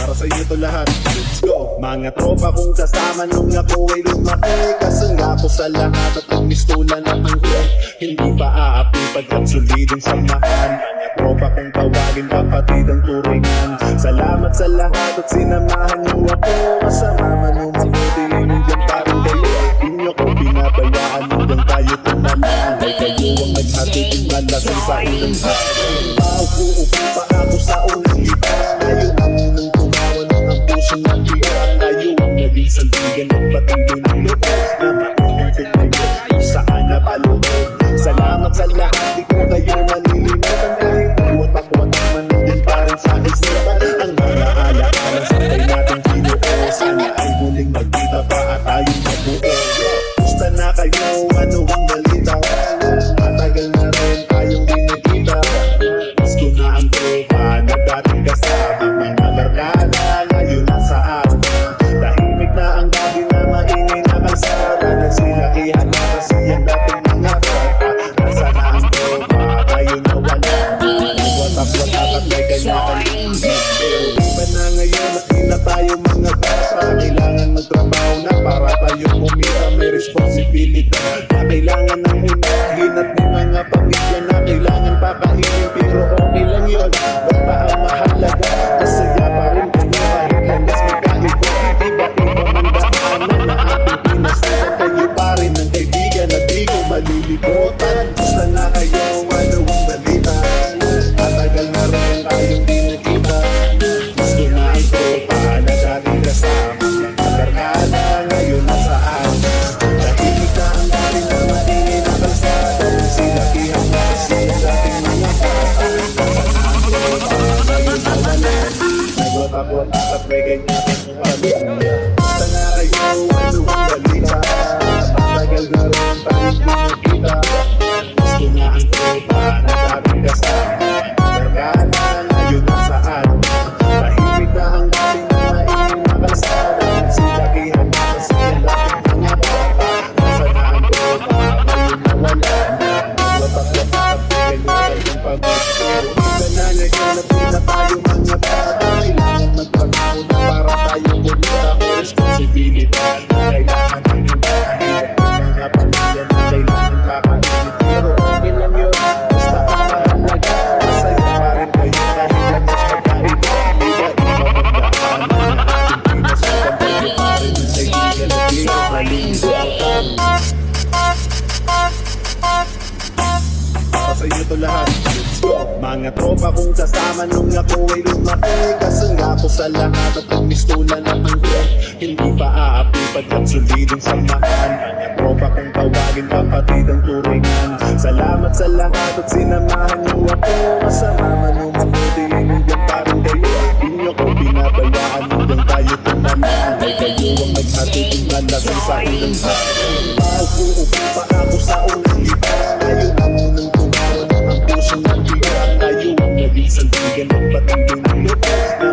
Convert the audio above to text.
Para sa inyo to lahat, let's go. Mga tropa kong kasama nung ako ay lumaki, kasangga ko sa lahat at nagmistulan at hanggang hindi pa aapi pagkat solidong samahan. Mga tropa kong tawagin kapatid ang turingan. Salamat sa lahat at sinamahan niyo ako. Masama man o mabuti, nandiyan pa rin kayo. Di niyo ko binabayaan hanggang tayo tumalaan. Ay kayo ang naghatid ng malasang sa ilang hapon. Paupo pa ako sa unang lipas. Tayo ang unang tumawa ng ang pusong nagbiyak. Tayo ang naging sandigan ng patuloy ng lupas. Na makulit kayo kung saan napaloob. Salamat sa lahat, di ko kayo malilimutan. Kahit buwat ako at naman nandiyan pa rin sa isipan. Ang mga alaala sa tayo natin kinuo. Sana ay muling magkita pa at tayong mabuo. Gusto na kayo, ano ang balita? Matagal na rin tayong di nakita. Gusto na ang tropa na dating kasama. Mga barkada ngayon nasa asma. Tahimik na ang gabi na maingay na kalsada. Nagsilakihan na kasi ang dating mga tropa. Nasa na ang tropa, tayo na wala. Watak-watak at may kanya-kanyang iba na ngayon at di na tayo mga bata. Kailangan magtrabaho na para tayo kumita. May responsibilidad na kailangan ng unahin. At may mga pamilya na kailangan pakainin. Pero okay lang yun, basta ang mahalaga masaya pa rin kayo kahit landas magkaiba. Iba-iba man daanan na ating pinasukan. Kayo pa rin ang kaibigan at di ko malilimutan. Gusto na kayo, ano ang balita? Matagal na rin tayong di nakita. Gusto na ang tropa na dating kasama. Mga barkada ngayon nasaan? Tahimik na ang gabi na maingay na kalsada. Nagsilakihan na kasi ang dating mga bata. Nasa na ang tropa ngayon na wala. Nagwatak-watak at may ganyan ang pamilya. Gusto na kayo, ano ang balita? Matagal na rin tayong di nakita. Gusto na ang tropa na dating kasama. Barkada ngayon nasaan? Tahimik na ang gabi na maingay na kalsada. Nagsilakihan na kasi ang dating mga bata. Nasa na ang tropa ngayon na wala. Nagwatak-watak at may ganyan ang pamilya. Iba na ngayon at di na tayo mga bata. Kailangan magtrabaho na para tayo kumita. May responsibilidad na kailangan ng unahin. Mga pamilya na kailangan kakainin. Pero okay lang yun, basta ang mahalaga masaya pa rin kayo kahit landas magkaiba. Iba-iba magdaanan na ating pinasukan. Tayo pa rin ang kaibigan at di ko malilimutan. Para sa inyo to lahat, let's go. Mga tropa kong kasama nung ako ay lumaki, kasangga ko sa lahat at nagmistulan at hanggang hindi pa aapi pagkat solidong samahan. Mga tropa kong tawagin kapatid ang turingan. Salamat sa lahat at sinamahan niyo ako. Masama man o mabuti, nandiyan pa rin kayo. Di niyo ko binabayaan hanggang tayo tumalaan. Ay kayo ang naghatid ng malasang sa ilang hapon. Paupo pa ako sa unang lipas. Tayo ang unang tumawa ng ang pusong nagbiyak. Tayo ang naging sandigan ng patuloy ng lupas.